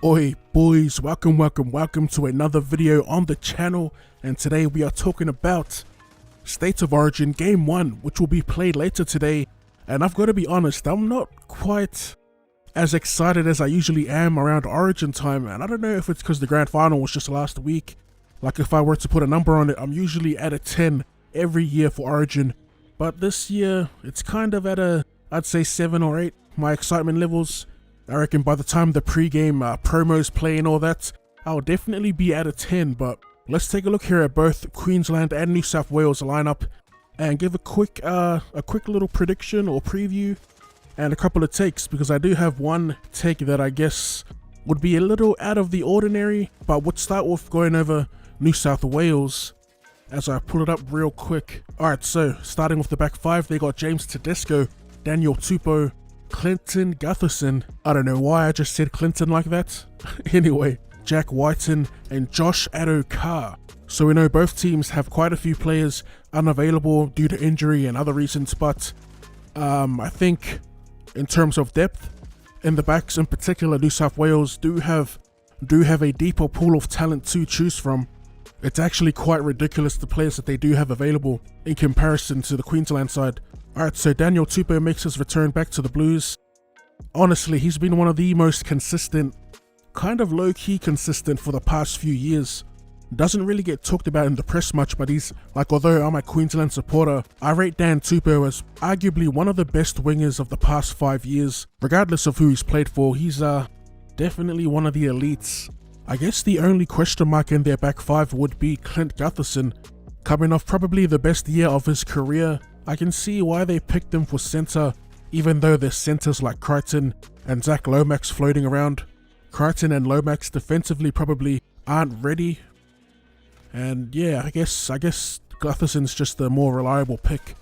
Oi boys, welcome to another video on the channel, and today we are talking about State of Origin Game 1, which will be played later today. And I've got to be honest, I'm not quite as excited as I usually am around Origin time, and I don't know if it's because the Grand Final was just last week. Like if I were to put a number on it, I'm usually at a 10 every year for Origin, but this year it's kind of at a, I'd say 7 or 8, my excitement levels. I reckon by the time the pre-game promos play and all that, I'll definitely be at a 10, but let's take a look here at both Queensland and New South Wales lineup and give a quick little prediction or preview and a couple of takes, because I do have one take that I guess would be a little out of the ordinary, but we'll start with going over New South Wales as I pull it up real quick. Alright, so starting with the back five, they got James Tedesco, Daniel Tupou, Clinton Gutherson, I don't know why I just said Clinton like that. Anyway, Jack Whiten and Josh Addo-Carr. So we know both teams have quite a few players unavailable due to injury and other reasons, but I think in terms of depth, in the backs in particular, New South Wales do have a deeper pool of talent to choose from. It's actually quite ridiculous the players that they do have available in comparison to the Queensland side. Alright, so Daniel Tupou makes his return back to the Blues. Honestly, he's been one of the most consistent, kind of low-key consistent for the past few years. Doesn't really get talked about in the press much, but he's, like, although I'm a Queensland supporter, I rate Dan Tupou as arguably one of the best wingers of the past 5 years. Regardless of who he's played for, he's definitely one of the elites. I guess the only question mark in their back five would be Clint Gutherson, coming off probably the best year of his career. I can see why they picked him for centre, even though there's centres like Crichton and Zach Lomax floating around. Crichton and Lomax defensively probably aren't ready. And yeah, I guess Gutherson's just the more reliable pick.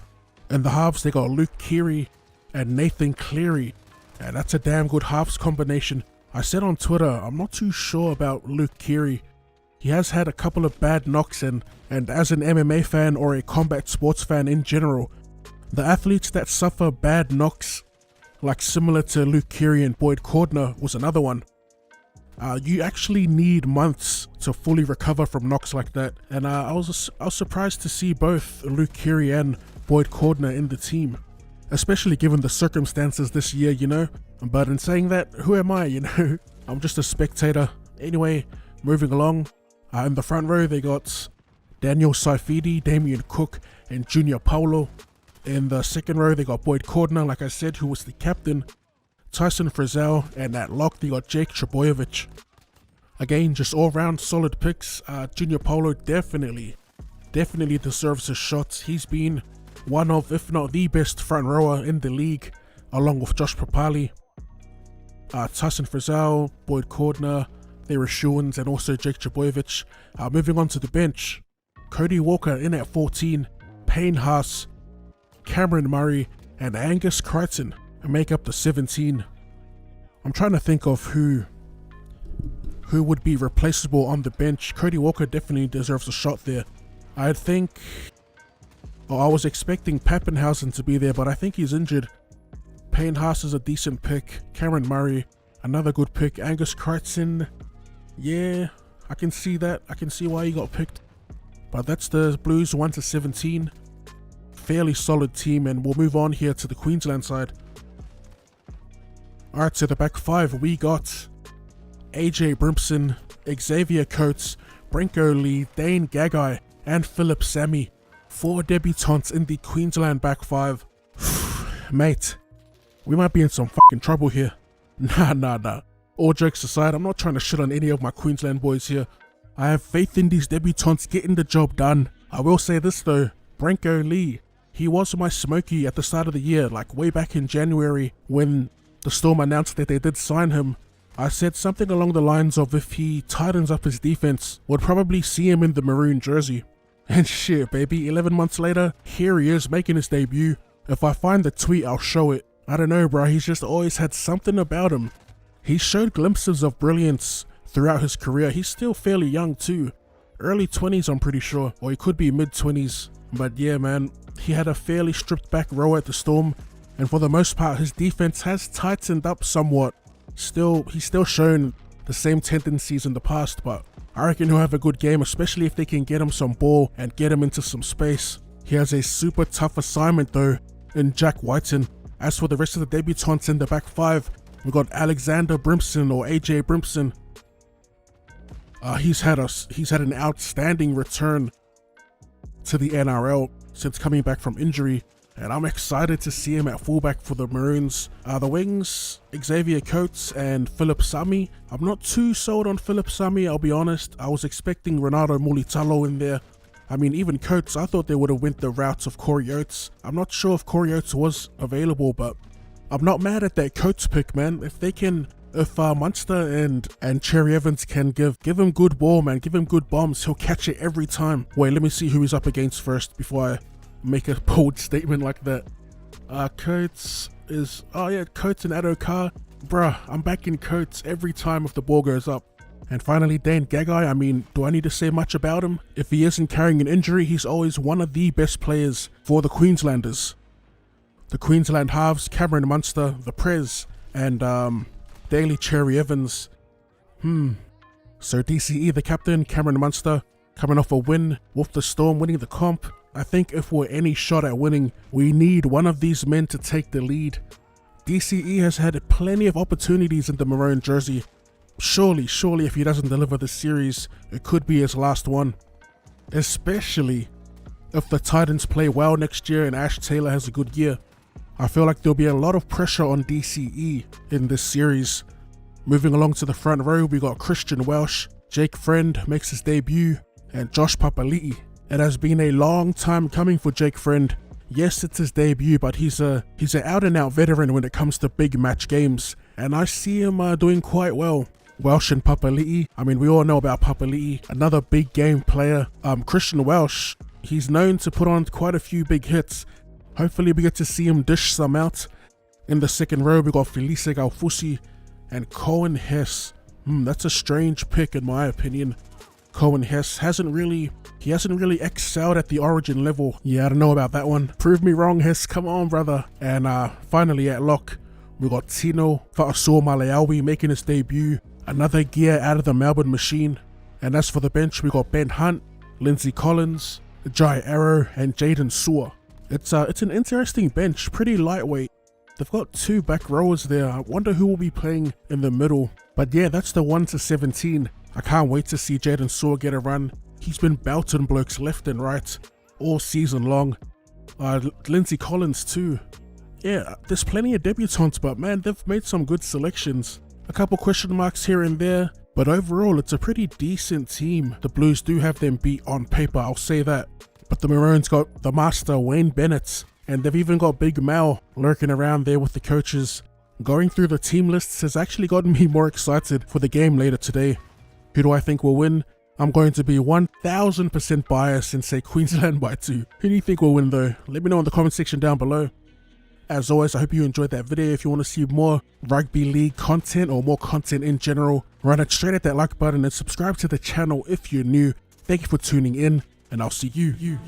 In the halves, they got Luke Keary and Nathan Cleary, and that's a damn good halves combination. I said on Twitter, I'm not too sure about Luke Keary. He has had a couple of bad knocks, and as an MMA fan or a combat sports fan in general, the athletes that suffer bad knocks, like similar to Luke Keary and Boyd Cordner, was another one. You actually need months to fully recover from knocks like that, and I was surprised to see both Luke Keary and Boyd Cordner in the team, especially given the circumstances this year, you know. But in saying that, who am I, you know? I'm just a spectator. Anyway, moving along. In the front row, they got Daniel Saifidi, Damien Cook, and Junior Paulo. In the second row, they got Boyd Cordner, like I said, who was the captain, Tyson Frizzell, and at lock, they got Jake Trbojevic. Again, just all-round solid picks. Junior Paulo definitely deserves a shot. He's been one of, if not the best front rower in the league, along with Josh Papali. Tyson Frizzell, Boyd Cordner, they were shoo-ins, and also Jake Trbojevic. Moving on to the bench, Cody Walker in at 14, Payne Haas, Cameron Murray, and Angus Crichton make up the 17. I'm trying to think of who would be replaceable on the bench. Cody Walker definitely deserves a shot there. I was expecting Pappenhausen to be there, but I think he's injured. Payne Haas is a decent pick. Cameron Murray, another good pick. Angus Crichton, yeah, I can see that. I can see why he got picked. But that's the Blues 1 to 17. Fairly solid team, and we'll move on here to the Queensland side. Alright, so the back five, we got AJ Brimson, Xavier Coates, Brinko Lee, Dane Gagai, and Philip Sammy. 4 debutants in the Queensland back five. Mate, we might be in some fucking trouble here. Nah. All jokes aside, I'm not trying to shit on any of my Queensland boys here. I have faith in these debutants getting the job done. I will say this though, Brinko Lee, he was my smoky at the start of the year, like way back in January when the Storm announced that they did sign him. I said something along the lines of if he tightens up his defense, would probably see him in the maroon jersey. And shit baby, 11 months later, here he is making his debut. If I find the tweet, I'll show it. I don't know bro, he's just always had something about him. He showed glimpses of brilliance throughout his career. He's still fairly young too. Early 20s I'm pretty sure, or he could be mid 20s. But yeah man, he had a fairly stripped back row at the Storm, and for the most part his defense has tightened up somewhat. He's still shown the same tendencies in the past, but I reckon he'll have a good game, especially if they can get him some ball and get him into some space. He has a super tough assignment though in Jack Whiten. As for the rest of the debutants in the back five, we got Alexander Brimson or AJ Brimson. He's had an outstanding return to the NRL since coming back from injury, and I'm excited to see him at fullback for the Maroons. The wings, Xavier Coates and Philip Sami. I'm not too sold on Philip Sami, I'll be honest. I was expecting Renato Mulitalo in there. I mean, even Coates, I thought they would have went the route of Corey Oates. I'm not sure if Corey Oates was available, but I'm not mad at that Coates pick, man. If Munster and Cherry Evans can give him good ball, man, give him good bombs, he'll catch it every time. Wait, let me see who he's up against first before I make a bold statement like that. Coates is, Coates and Addo-Carr. Bruh, I'm backing Coates every time if the ball goes up. And finally, Dane Gagai. I mean, do I need to say much about him? If he isn't carrying an injury, he's always one of the best players for the Queenslanders. The Queensland halves, Cameron Munster, the Prez, and Daly Cherry Evans. So DCE, the captain, Cameron Munster, coming off a win with the Storm, winning the comp. I think if we're any shot at winning, we need one of these men to take the lead. DCE has had plenty of opportunities in the maroon jersey. Surely if he doesn't deliver this series, it could be his last one. Especially if the Titans play well next year and Ash Taylor has a good year. I feel like there'll be a lot of pressure on DCE in this series. Moving along to the front row, we got Christian Welsh, Jake Friend makes his debut, and Josh Papali'i. It has been a long time coming for Jake Friend. Yes, it's his debut, but he's an out-and-out veteran when it comes to big match games, and I see him doing quite well. Welsh and Papali'i, I mean, we all know about Papali'i, another big game player. Christian Welsh, he's known to put on quite a few big hits. Hopefully we get to see him dish some out. In the second row, we got Felice Gaufusi and Cohen Hess. That's a strange pick in my opinion. Cohen Hess hasn't really excelled at the Origin level. Yeah, I don't know about that one. Prove me wrong, Hess, come on, brother. And finally at lock, we got Tino Fa'asua Maleawi making his debut. Another gear out of the Melbourne machine. And as for the bench, we got Ben Hunt, Lindsay Collins, Jai Arrow, and Jaden Sewer. It's an interesting bench, pretty lightweight. They've got two back rowers there. I wonder who will be playing in the middle. But yeah, that's the 1 to 17. I can't wait to see Jaden Sewer get a run. He's been belting blokes left and right all season long. Lindsay Collins too. Yeah, there's plenty of debutants, but man, they've made some good selections. A couple question marks here and there, but overall it's a pretty decent team. The Blues do have them beat on paper, I'll say that. But the Maroons got the master Wayne Bennett, and they've even got Big Mal lurking around there with the coaches. Going through the team lists has actually gotten me more excited for the game later today. Who do I think will win? I'm going to be 1000% biased and say Queensland by 2. Who do you think will win though? Let me know in the comment section down below. As always, I hope you enjoyed that video. If you want to see more rugby league content or more content in general, run it straight at that like button and subscribe to the channel if you're new. Thank you for tuning in, and I'll see you later.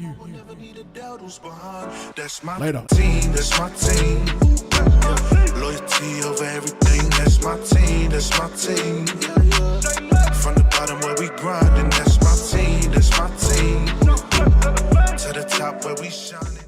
That's my team. Loyalty over everything. That's my team. That's my team. From the bottom where we grinding. That's my team. That's my team. To the top where we shining.